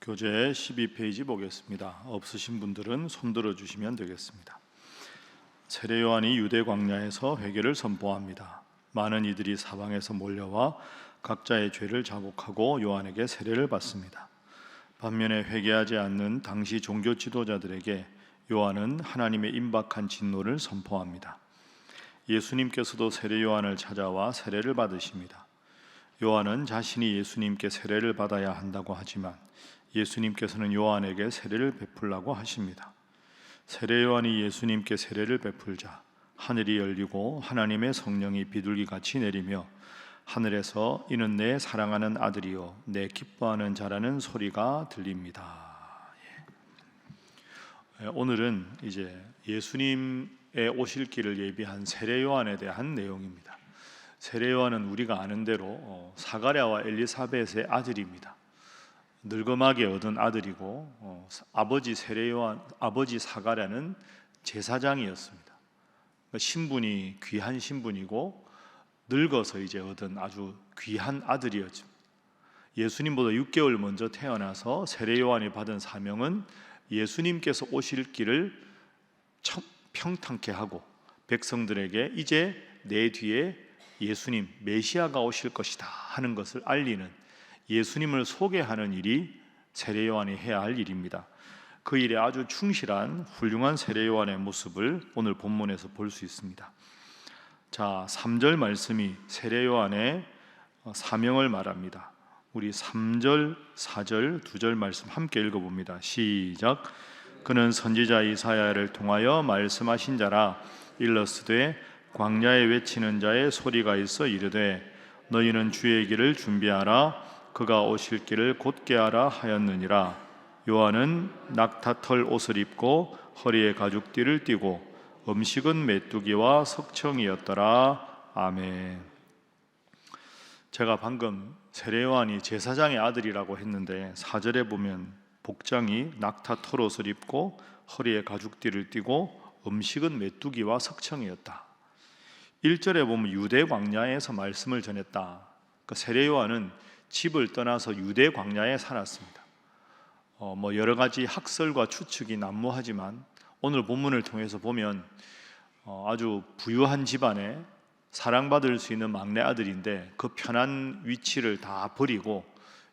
교재 12페이지 보겠습니다. 없으신 분들은 손들어 주시면 되겠습니다. 세례 요한이 유대 광야에서 회개를 선포합니다. 많은 이들이 사방에서 몰려와 각자의 죄를 자복하고 요한에게 세례를 받습니다. 반면에 회개하지 않는 당시 종교 지도자들에게 요한은 하나님의 임박한 진노를 선포합니다. 예수님께서도 세례 요한을 찾아와 세례를 받으십니다. 요한은 자신이 예수님께 세례를 받아야 한다고 하지만 예수님께서는 요한에게 세례를 베풀라고 하십니다. 세례 요한이 예수님께 세례를 베풀자 하늘이 열리고 하나님의 성령이 비둘기같이 내리며 하늘에서 이는 내 사랑하는 아들이요 내 기뻐하는 자라는 소리가 들립니다. 오늘은 이제 예수님의 오실 길을 예비한 세례 요한에 대한 내용입니다. 세례 요한은 우리가 아는 대로 사가랴와 엘리사벳의 아들입니다. 늙음하게 얻은 아들이고 아버지 세례 요한, 아버지 사가랴는 제사장이었습니다. 신분이 귀한 신분이고 늙어서 이제 얻은 아주 귀한 아들이었죠. 예수님보다 6개월 먼저 태어나서 세례 요한이 받은 사명은 예수님께서 오실 길을 평탄케 하고 백성들에게 이제 내 뒤에 예수님 메시아가 오실 것이다 하는 것을 알리는, 예수님을 소개하는 일이 세례 요한이 해야 할 일입니다. 그 일에 아주 충실한 훌륭한 세례 요한의 모습을 오늘 본문에서 볼 수 있습니다. 자, 3절 말씀이 세례 요한의 사명을 말합니다. 우리 3절, 4절, 2절 말씀 함께 읽어봅니다. 시작. 그는 선지자 이사야를 통하여 말씀하신 자라. 일러스되 광야에 외치는 자의 소리가 있어 이르되 너희는 주의 길을 준비하라. 그가 오실 길을 곧게 하라 하였느니라. 요한은 낙타털 옷을 입고 허리에 가죽띠를 띠고 음식은 메뚜기와 석청이었더라. 아멘. 제가 방금 세례 요한이 제사장의 아들이라고 했는데 4절에 보면 복장이 낙타털 옷을 입고 허리에 가죽띠를 띠고 음식은 메뚜기와 석청이었다. 1절에 보면 유대 광야에서 말씀을 전했다. 그 세례 요한은 집을 떠나서 유대 광야에 살았습니다. 여러 가지 학설과 추측이 난무하지만 오늘 본문을 통해서 보면 아주 부유한 집안에 사랑받을 수 있는 막내 아들인데 그 편한 위치를 다 버리고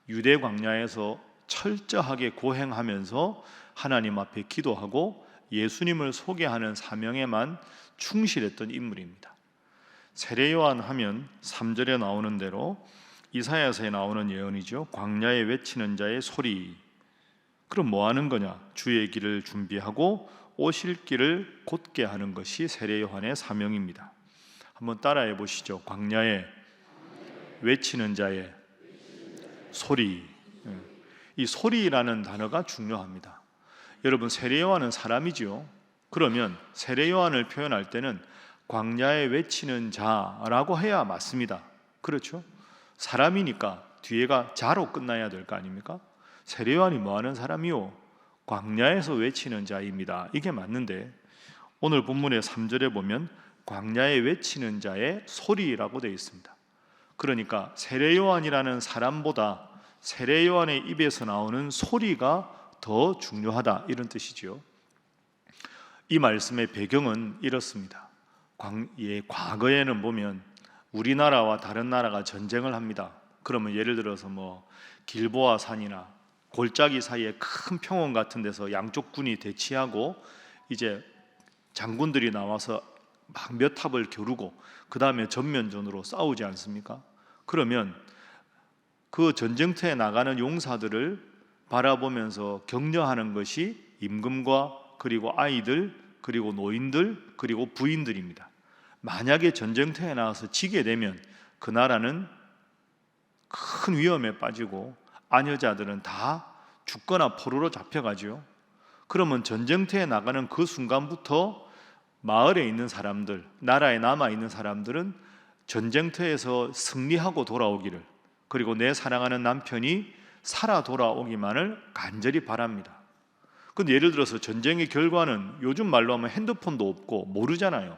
유대 광야에서 철저하게 고행하면서 하나님 앞에 기도하고 예수님을 소개하는 사명에만 충실했던 인물입니다. 세례 요한 하면 3절에 나오는 대로 이사야서에 나오는 예언이죠. 광야에 외치는 자의 소리. 그럼 뭐 하는 거냐? 주의 길을 준비하고 오실 길을 곧게 하는 것이 세례 요한의 사명입니다. 한번 따라해 보시죠. 광야에 외치는 자의 소리. 이 소리라는 단어가 중요합니다. 여러분, 세례 요한은 사람이지요. 그러면 세례 요한을 표현할 때는 광야에 외치는 자라고 해야 맞습니다. 그렇죠? 사람이니까 뒤에가 자로 끝나야 될 거 아닙니까? 세례 요한이 뭐 하는 사람이요? 광야에서 외치는 자입니다. 이게 맞는데 오늘 본문의 3절에 보면 광야에 외치는 자의 소리라고 되어 있습니다. 그러니까 세례 요한이라는 사람보다 세례 요한의 입에서 나오는 소리가 더 중요하다, 이런 뜻이죠. 이 말씀의 배경은 이렇습니다. 과거에는 보면 우리나라와 다른 나라가 전쟁을 합니다. 그러면 예를 들어서 길보아 산이나 골짜기 사이에 큰 평원 같은 데서 양쪽 군이 대치하고 이제 장군들이 나와서 막 몇 탑을 겨루고 그 다음에 전면전으로 싸우지 않습니까? 그러면 그 전쟁터에 나가는 용사들을 바라보면서 격려하는 것이 임금과 그리고 아이들 그리고 노인들 그리고 부인들입니다. 만약에 전쟁터에 나가서 지게 되면 그 나라는 큰 위험에 빠지고 아녀자들은 다 죽거나 포로로 잡혀가죠. 그러면 전쟁터에 나가는 그 순간부터 마을에 있는 사람들, 나라에 남아있는 사람들은 전쟁터에서 승리하고 돌아오기를, 그리고 내 사랑하는 남편이 살아 돌아오기만을 간절히 바랍니다. 근데 예를 들어서 전쟁의 결과는 요즘 말로 하면 핸드폰도 없고 모르잖아요.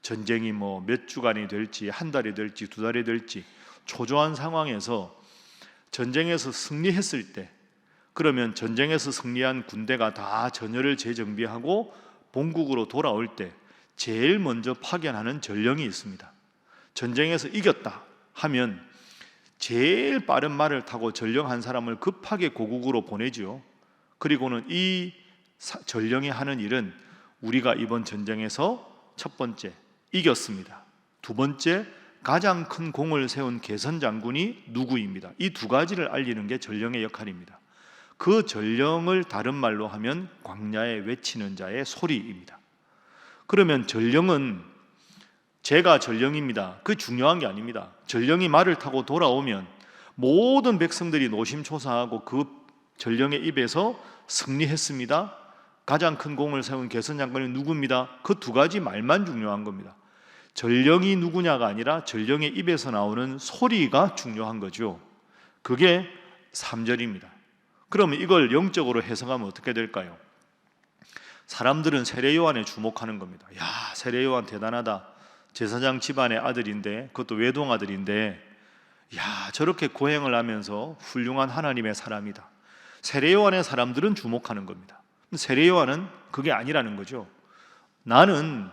전쟁이 몇 주간이 될지, 한 달이 될지, 두 달이 될지 초조한 상황에서 전쟁에서 승리했을 때 그러면 전쟁에서 승리한 군대가 다 전열을 재정비하고 본국으로 돌아올 때 제일 먼저 파견하는 전령이 있습니다. 전쟁에서 이겼다 하면 제일 빠른 말을 타고 전령 한 사람을 급하게 고국으로 보내죠. 그리고는 이 전령이 하는 일은 우리가 이번 전쟁에서 첫 번째 이겼습니다. 두 번째 가장 큰 공을 세운 개선 장군이 누구입니다. 이 두 가지를 알리는 게 전령의 역할입니다. 그 전령을 다른 말로 하면 광야에 외치는 자의 소리입니다. 그러면 전령은 제가 전령입니다. 그게 중요한 게 아닙니다. 전령이 말을 타고 돌아오면 모든 백성들이 노심초사하고 그 전령의 입에서 승리했습니다. 가장 큰 공을 세운 개선 장군이 누구입니다. 그 두 가지 말만 중요한 겁니다. 전령이 누구냐가 아니라 전령의 입에서 나오는 소리가 중요한 거죠. 그게 3절입니다. 그러면 이걸 영적으로 해석하면 어떻게 될까요? 사람들은 세례 요한에 주목하는 겁니다. 야, 세례 요한 대단하다. 제사장 집안의 아들인데, 그것도 외동 아들인데, 야, 저렇게 고행을 하면서 훌륭한 하나님의 사람이다. 세례 요한의 사람들은 주목하는 겁니다. 세례 요한은 그게 아니라는 거죠. 나는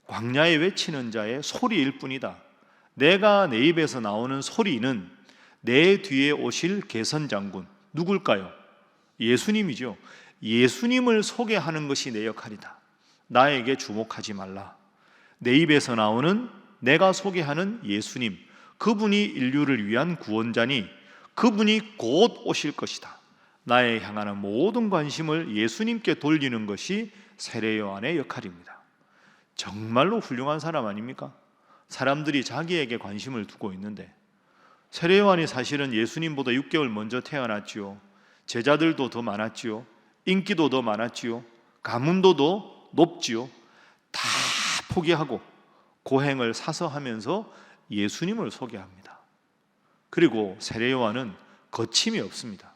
광야에 외치는 자의 소리일 뿐이다. 내가 내 입에서 나오는 소리는 내 뒤에 오실 개선 장군, 누굴까요? 예수님이죠. 예수님을 소개하는 것이 내 역할이다. 나에게 주목하지 말라. 내 입에서 나오는 내가 소개하는 예수님, 그분이 인류를 위한 구원자니 그분이 곧 오실 것이다. 나에 향하는 모든 관심을 예수님께 돌리는 것이 세례 요한의 역할입니다. 정말로 훌륭한 사람 아닙니까? 사람들이 자기에게 관심을 두고 있는데, 세례 요한이 사실은 예수님보다 6개월 먼저 태어났지요. 제자들도 더 많았지요. 인기도 더 많았지요. 가문도도 높지요. 다 포기하고 고행을 사서하면서 예수님을 소개합니다. 그리고 세례 요한은 거침이 없습니다.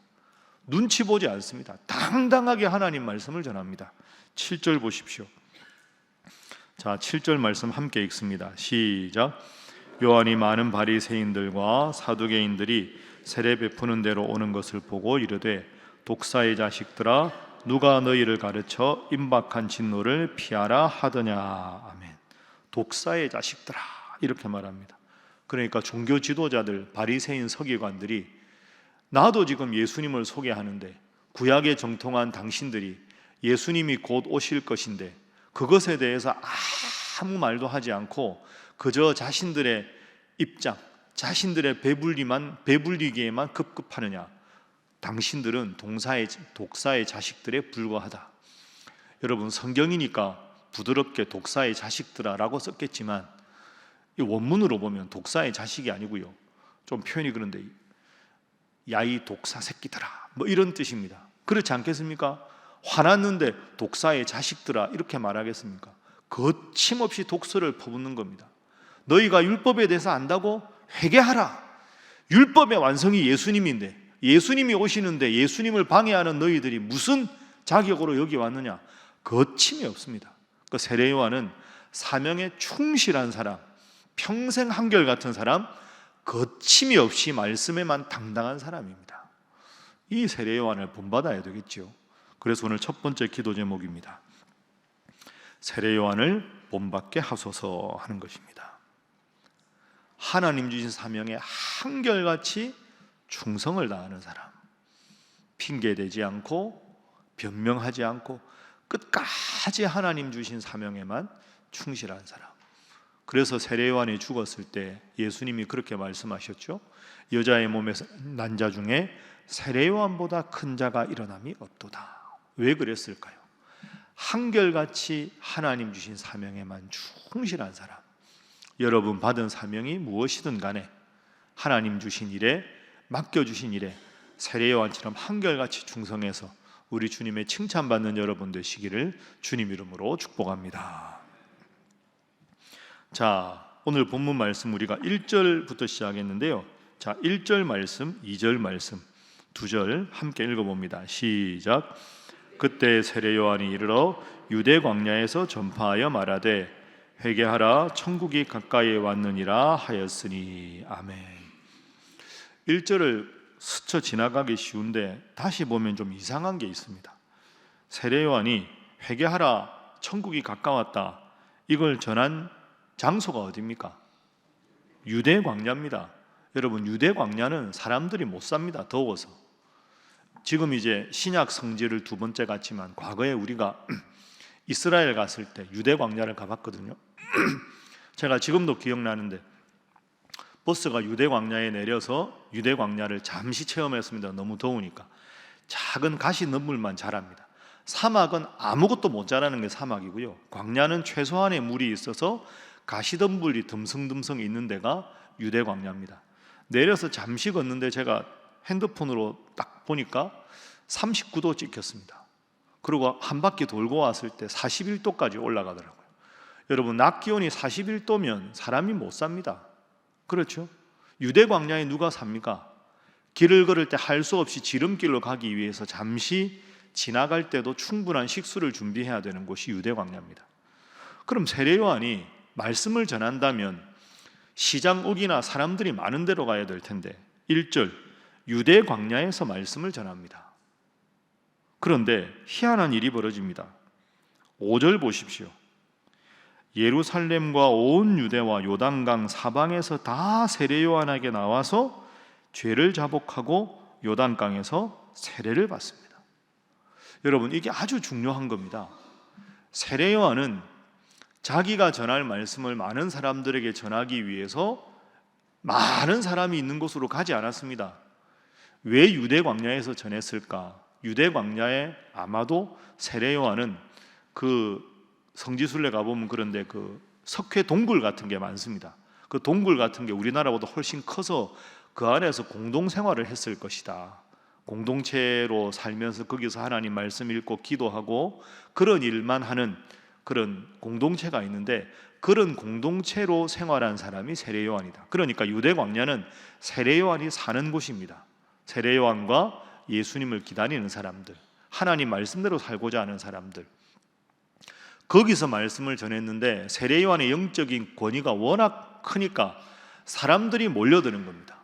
눈치 보지 않습니다. 당당하게 하나님 말씀을 전합니다. 7절 보십시오. 자, 7절 말씀 함께 읽습니다. 시작. 요한이 많은 바리새인들과 사두개인들이 세례 베푸는 데로 오는 것을 보고 이르되, 독사의 자식들아, 누가 너희를 가르쳐 임박한 진노를 피하라 하더냐. 아멘. 독사의 자식들아, 이렇게 말합니다. 그러니까 종교 지도자들, 바리새인 서기관들이 나도 지금 예수님을 소개하는데 구약에 정통한 당신들이 예수님이 곧 오실 것인데 그것에 대해서 아무 말도 하지 않고 그저 자신들의 입장, 자신들의 배불리기에만 급급하느냐. 당신들은 독사의 자식들에 불과하다. 여러분, 성경이니까 부드럽게 독사의 자식들아라고 썼겠지만 이 원문으로 보면 독사의 자식이 아니고요, 좀 표현이 그런데 야이 독사 새끼들아, 뭐 이런 뜻입니다. 그렇지 않겠습니까? 화났는데 독사의 자식들아 이렇게 말하겠습니까? 거침없이 독서를 퍼붓는 겁니다. 너희가 율법에 대해서 안다고? 회개하라. 율법의 완성이 예수님인데, 예수님이 오시는데 예수님을 방해하는 너희들이 무슨 자격으로 여기 왔느냐? 거침이 없습니다. 그 세례 요한은 사명에 충실한 사람, 평생 한결같은 사람, 거침이 없이 말씀에만 당당한 사람입니다. 이 세례 요한을 본받아야 되겠죠. 그래서 오늘 첫 번째 기도 제목입니다. 세례 요한을 본받게 하소서 하는 것입니다. 하나님 주신 사명에 한결같이 충성을 다하는 사람, 핑계대지 않고 변명하지 않고 끝까지 하나님 주신 사명에만 충실한 사람. 그래서 세례 요한이 죽었을 때 예수님이 그렇게 말씀하셨죠. 여자의 몸에서 난 자 중에 세례 요한보다 큰 자가 일어남이 없도다. 왜 그랬을까요? 한결같이 하나님 주신 사명에만 충실한 사람. 여러분 받은 사명이 무엇이든 간에 하나님 주신 일에, 맡겨주신 일에 세례 요한처럼 한결같이 충성해서 우리 주님의 칭찬받는 여러분 되시기를 주님 이름으로 축복합니다. 자, 오늘 본문 말씀 우리가 1절부터 시작했는데요. 자, 1절 말씀, 2절 말씀, 2절 함께 읽어봅니다. 시작. 그때 세례 요한이 이르러 유대 광야에서 전파하여 말하되 회개하라, 천국이 가까이에 왔느니라 하였으니. 아멘. 1절을 스쳐 지나가기 쉬운데 다시 보면 좀 이상한 게 있습니다. 세례 요한이 회개하라, 천국이 가까웠다, 이걸 전한 장소가 어디입니까? 유대 광야입니다. 여러분, 유대 광야는 사람들이 못 삽니다. 더워서. 지금 이제 신약 성지를 두 번째 갔지만 과거에 우리가 이스라엘 갔을 때 유대 광야를 가봤거든요. 제가 지금도 기억나는데 버스가 유대 광야에 내려서 유대 광야를 잠시 체험했습니다. 너무 더우니까. 작은 가시 너물만 자랍니다. 사막은 아무것도 못 자라는 게 사막이고요, 광야는 최소한의 물이 있어서 가시덤불이 듬성듬성 있는 데가 유대 광야입니다. 내려서 잠시 걷는데 제가 핸드폰으로 딱 보니까 39도 찍혔습니다. 그리고 한 바퀴 돌고 왔을 때 41도까지 올라가더라고요. 여러분, 낮 기온이 41도면 사람이 못 삽니다. 그렇죠? 유대 광야에 누가 삽니까? 길을 걸을 때 할 수 없이 지름길로 가기 위해서 잠시 지나갈 때도 충분한 식수를 준비해야 되는 곳이 유대 광야입니다. 그럼 세례 요한이 말씀을 전한다면 시장옥이나 사람들이 많은 데로 가야 될 텐데 1절 유대 광야에서 말씀을 전합니다. 그런데 희한한 일이 벌어집니다. 5절 보십시오. 예루살렘과 온 유대와 요단강 사방에서 다 세례 요한에게 나와서 죄를 자복하고 요단강에서 세례를 받습니다. 여러분, 이게 아주 중요한 겁니다. 세례 요한은 자기가 전할 말씀을 많은 사람들에게 전하기 위해서 많은 사람이 있는 곳으로 가지 않았습니다. 왜 유대 광야에서 전했을까? 유대 광야에 아마도 세례 요한은 그 성지순례 가보면 그런데 그 석회 동굴 같은 게 많습니다. 그 동굴 같은 게 우리나라보다 훨씬 커서 그 안에서 공동생활을 했을 것이다. 공동체로 살면서 거기서 하나님 말씀 읽고 기도하고 그런 일만 하는 그런 공동체가 있는데, 그런 공동체로 생활한 사람이 세례 요한이다. 그러니까 유대 광야는 세례 요한이 사는 곳입니다. 세례 요한과 예수님을 기다리는 사람들, 하나님 말씀대로 살고자 하는 사람들, 거기서 말씀을 전했는데 세례 요한의 영적인 권위가 워낙 크니까 사람들이 몰려드는 겁니다.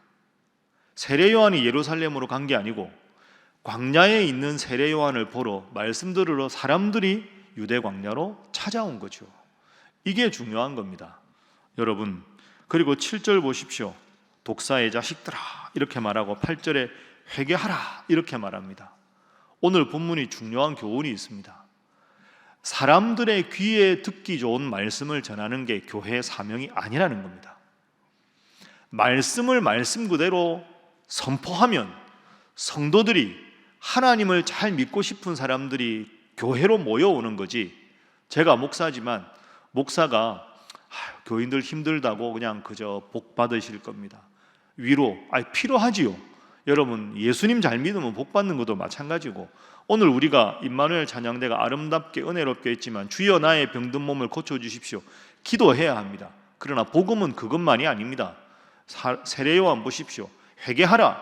세례 요한이 예루살렘으로 간 게 아니고 광야에 있는 세례 요한을 보러, 말씀 들으러 사람들이 유대 광야로 찾아온 거죠. 이게 중요한 겁니다, 여러분. 그리고 7절 보십시오. 독사의 자식들아 이렇게 말하고 8절에 회개하라 이렇게 말합니다. 오늘 본문이 중요한 교훈이 있습니다. 사람들의 귀에 듣기 좋은 말씀을 전하는 게 교회의 사명이 아니라는 겁니다. 말씀을 말씀 그대로 선포하면 성도들이, 하나님을 잘 믿고 싶은 사람들이 교회로 모여오는 거지. 제가 목사지만 목사가 교인들 힘들다고 그냥 그저 복 받으실 겁니다. 위로, 필요하지요. 여러분, 예수님 잘 믿으면 복 받는 것도 마찬가지고, 오늘 우리가 임마누엘 찬양대가 아름답게 은혜롭게 했지만 주여 나의 병든 몸을 고쳐주십시오, 기도해야 합니다. 그러나 복음은 그것만이 아닙니다. 세례 요한 보십시오. 회개하라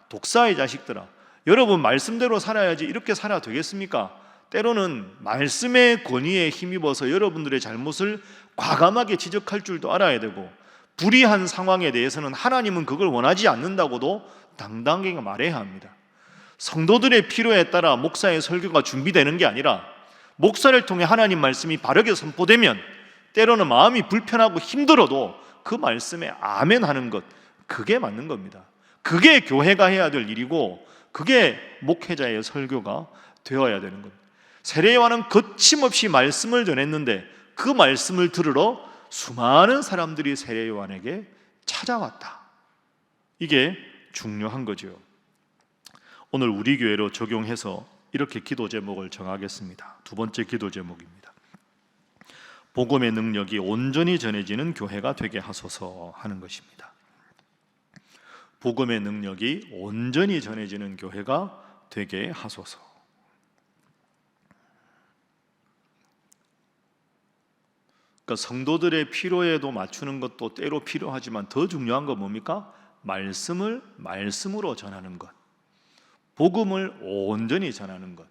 독사의 자식들아. 여러분, 말씀대로 살아야지 이렇게 살아 되겠습니까? 때로는 말씀의 권위에 힘입어서 여러분들의 잘못을 과감하게 지적할 줄도 알아야 되고, 불의한 상황에 대해서는 하나님은 그걸 원하지 않는다고도 당당하게 말해야 합니다. 성도들의 필요에 따라 목사의 설교가 준비되는 게 아니라 목사를 통해 하나님 말씀이 바르게 선포되면 때로는 마음이 불편하고 힘들어도 그 말씀에 아멘 하는 것, 그게 맞는 겁니다. 그게 교회가 해야 될 일이고 그게 목회자의 설교가 되어야 되는 겁니다. 세례 요한은 거침없이 말씀을 전했는데 그 말씀을 들으러 수많은 사람들이 세례 요한에게 찾아왔다. 이게 중요한 거죠. 오늘 우리 교회로 적용해서 이렇게 기도 제목을 정하겠습니다. 두 번째 기도 제목입니다. 복음의 능력이 온전히 전해지는 교회가 되게 하소서 하는 것입니다. 복음의 능력이 온전히 전해지는 교회가 되게 하소서. 그러니까 성도들의 필요에도 맞추는 것도 때로 필요하지만 더 중요한 건 뭡니까? 말씀을 말씀으로 전하는 것, 복음을 온전히 전하는 것.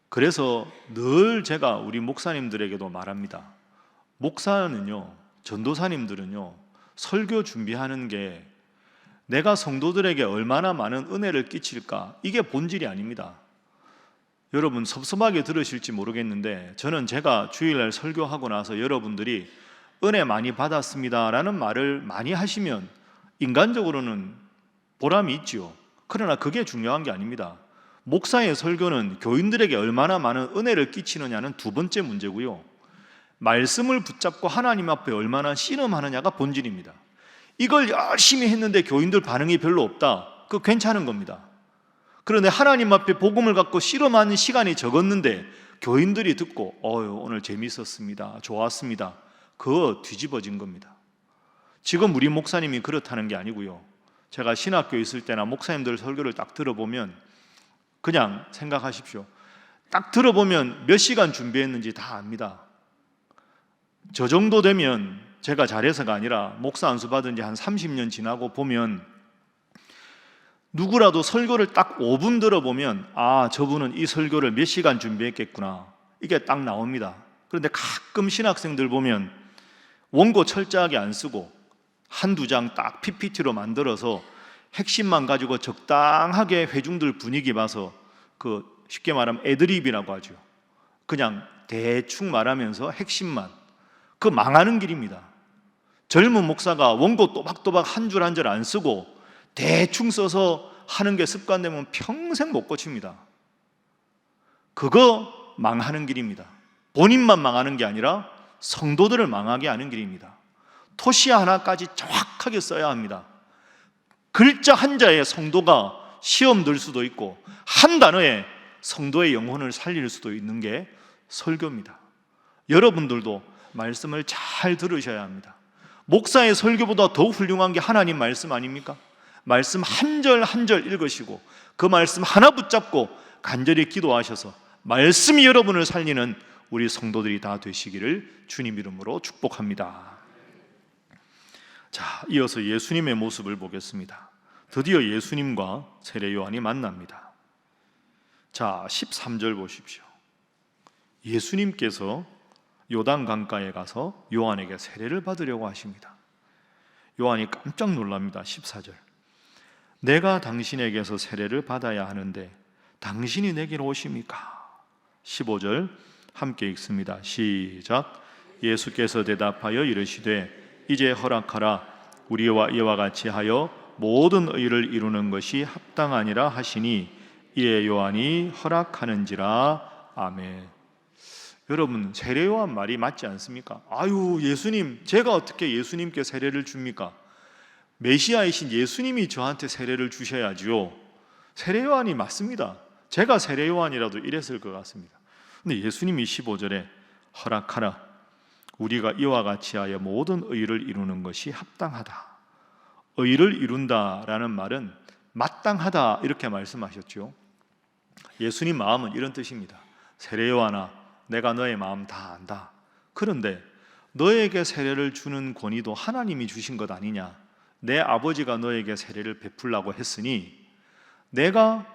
그래서 늘 제가 우리 목사님들에게도 말합니다. 목사는요, 전도사님들은요, 설교 준비하는 게 내가 성도들에게 얼마나 많은 은혜를 끼칠까? 이게 본질이 아닙니다. 여러분 섭섭하게 들으실지 모르겠는데 저는 제가 주일날 설교하고 나서 여러분들이 은혜 많이 받았습니다 라는 말을 많이 하시면 인간적으로는 보람이 있지요. 그러나 그게 중요한 게 아닙니다. 목사의 설교는 교인들에게 얼마나 많은 은혜를 끼치느냐는 두 번째 문제고요, 말씀을 붙잡고 하나님 앞에 얼마나 씨름하느냐가 본질입니다. 이걸 열심히 했는데 교인들 반응이 별로 없다, 그거 괜찮은 겁니다. 그런데 하나님 앞에 복음을 갖고 씨름하는 시간이 적었는데 교인들이 듣고 오늘 재밌었습니다, 좋았습니다, 그거 뒤집어진 겁니다. 지금 우리 목사님이 그렇다는 게 아니고요, 제가 신학교에 있을 때나 목사님들 설교를 딱 들어보면 그냥 생각하십시오. 딱 들어보면 몇 시간 준비했는지 다 압니다. 저 정도 되면 제가 잘해서가 아니라 목사 안수 받은 지 한 30년 지나고 보면 누구라도 설교를 딱 5분 들어보면 저분은 이 설교를 몇 시간 준비했겠구나, 이게 딱 나옵니다. 그런데 가끔 신학생들 보면 원고 철저하게 안 쓰고 한두 장 딱 PPT로 만들어서 핵심만 가지고 적당하게 회중들 분위기 봐서 쉽게 말하면 애드립이라고 하죠. 그냥 대충 말하면서 핵심만, 그 망하는 길입니다. 젊은 목사가 원고 또박또박 한 줄 한 줄 안 쓰고 대충 써서 하는 게 습관되면 평생 못 고칩니다. 그거 망하는 길입니다. 본인만 망하는 게 아니라 성도들을 망하게 하는 길입니다. 토시 하나까지 정확하게 써야 합니다. 글자 한자에 성도가 시험 들 수도 있고 한 단어에 성도의 영혼을 살릴 수도 있는 게 설교입니다. 여러분들도 말씀을 잘 들으셔야 합니다. 목사의 설교보다 더 훌륭한 게 하나님 말씀 아닙니까? 말씀 한 절 한 절 읽으시고 그 말씀 하나 붙잡고 간절히 기도하셔서 말씀이 여러분을 살리는 우리 성도들이 다 되시기를 주님 이름으로 축복합니다. 자, 이어서 예수님의 모습을 보겠습니다. 드디어 예수님과 세례 요한이 만납니다. 자, 13절 보십시오. 예수님께서 요단 강가에 가서 요한에게 세례를 받으려고 하십니다. 요한이 깜짝 놀랍니다. 14절. 내가 당신에게서 세례를 받아야 하는데 당신이 내게로 오십니까? 15절 함께 읽습니다. 시작. 예수께서 대답하여 이르시되 이제 허락하라. 우리와 이와 같이 하여 모든 의를 이루는 것이 합당하니라 하시니 이에 요한이 허락하는지라. 아멘. 여러분, 세례 요한 말이 맞지 않습니까? 예수님, 제가 어떻게 예수님께 세례를 줍니까? 메시아이신 예수님이 저한테 세례를 주셔야지요. 세례 요한이 맞습니다. 제가 세례 요한이라도 이랬을 것 같습니다. 근데 예수님이 15절에 허락하라. 우리가 이와 같이 하여 모든 의를 이루는 것이 합당하다. 의를 이룬다라는 말은 마땅하다 이렇게 말씀하셨죠. 예수님 마음은 이런 뜻입니다. 세례 요한아, 내가 너의 마음 다 안다. 그런데 너에게 세례를 주는 권위도 하나님이 주신 것 아니냐? 내 아버지가 너에게 세례를 베풀라고 했으니 내가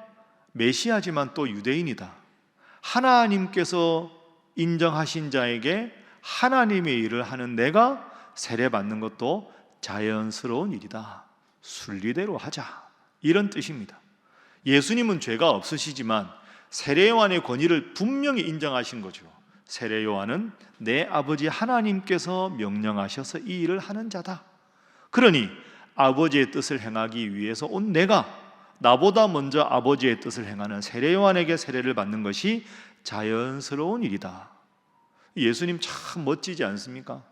메시아지만 또 유대인이다. 하나님께서 인정하신 자에게 하나님의 일을 하는 내가 세례받는 것도 자연스러운 일이다. 순리대로 하자. 이런 뜻입니다. 예수님은 죄가 없으시지만 세례 요한의 권위를 분명히 인정하신 거죠. 세례 요한은 내 아버지 하나님께서 명령하셔서 이 일을 하는 자다. 그러니 아버지의 뜻을 행하기 위해서 온 내가 나보다 먼저 아버지의 뜻을 행하는 세례 요한에게 세례를 받는 것이 자연스러운 일이다. 예수님 참 멋지지 않습니까?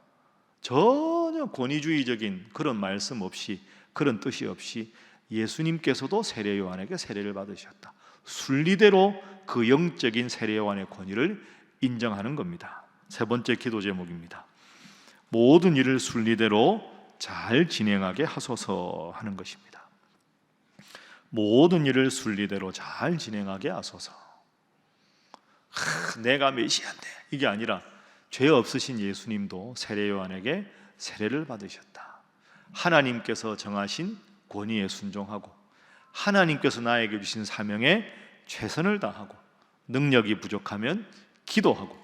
전혀 권위주의적인 그런 말씀 없이, 그런 뜻이 없이 예수님께서도 세례 요한에게 세례를 받으셨다. 순리대로 그 영적인 세례 요한의 권위를 인정하는 겁니다. 세 번째 기도 제목입니다. 모든 일을 순리대로 잘 진행하게 하소서 하는 것입니다. 모든 일을 순리대로 잘 진행하게 하소서. 내가 메시아인데 이게 아니라 죄 없으신 예수님도 세례 요한에게 세례를 받으셨다. 하나님께서 정하신 권위에 순종하고 하나님께서 나에게 주신 사명에 최선을 다하고 능력이 부족하면 기도하고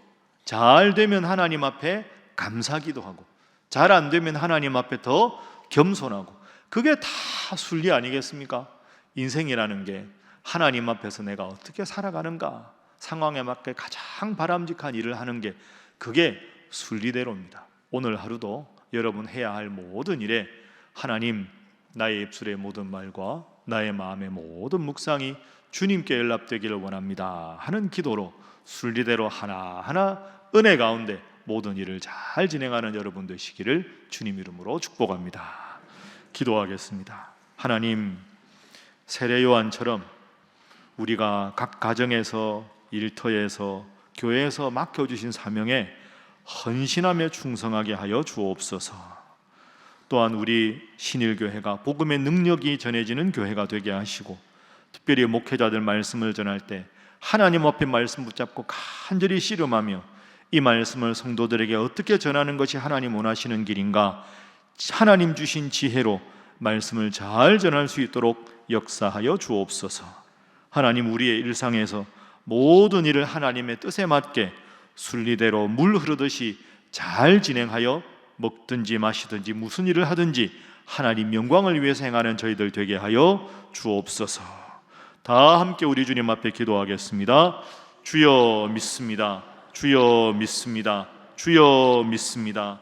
잘 되면 하나님 앞에 감사 기도하고 잘 안 되면 하나님 앞에 더 겸손하고 그게 다 순리 아니겠습니까? 인생이라는 게 하나님 앞에서 내가 어떻게 살아가는가, 상황에 맞게 가장 바람직한 일을 하는 게 그게 순리대로입니다. 오늘 하루도 여러분 해야 할 모든 일에 하나님, 나의 입술의 모든 말과 나의 마음의 모든 묵상이 주님께 연락되기를 원합니다 하는 기도로 순리대로 하나하나 은혜 가운데 모든 일을 잘 진행하는 여러분 되시기를 주님 이름으로 축복합니다. 기도하겠습니다. 하나님, 세례 요한처럼 우리가 각 가정에서, 일터에서, 교회에서 맡겨주신 사명에 헌신하며 충성하게 하여 주옵소서. 또한 우리 신일교회가 복음의 능력이 전해지는 교회가 되게 하시고, 특별히 목회자들 말씀을 전할 때 하나님 앞에 말씀 붙잡고 간절히 씨름하며 이 말씀을 성도들에게 어떻게 전하는 것이 하나님 원하시는 길인가, 하나님 주신 지혜로 말씀을 잘 전할 수 있도록 역사하여 주옵소서. 하나님, 우리의 일상에서 모든 일을 하나님의 뜻에 맞게 순리대로 물 흐르듯이 잘 진행하여 먹든지 마시든지 무슨 일을 하든지 하나님 영광을 위해서 행하는 저희들 되게 하여 주옵소서. 다 함께 우리 주님 앞에 기도하겠습니다. 주여 믿습니다. 주여 믿습니다. 주여 믿습니다.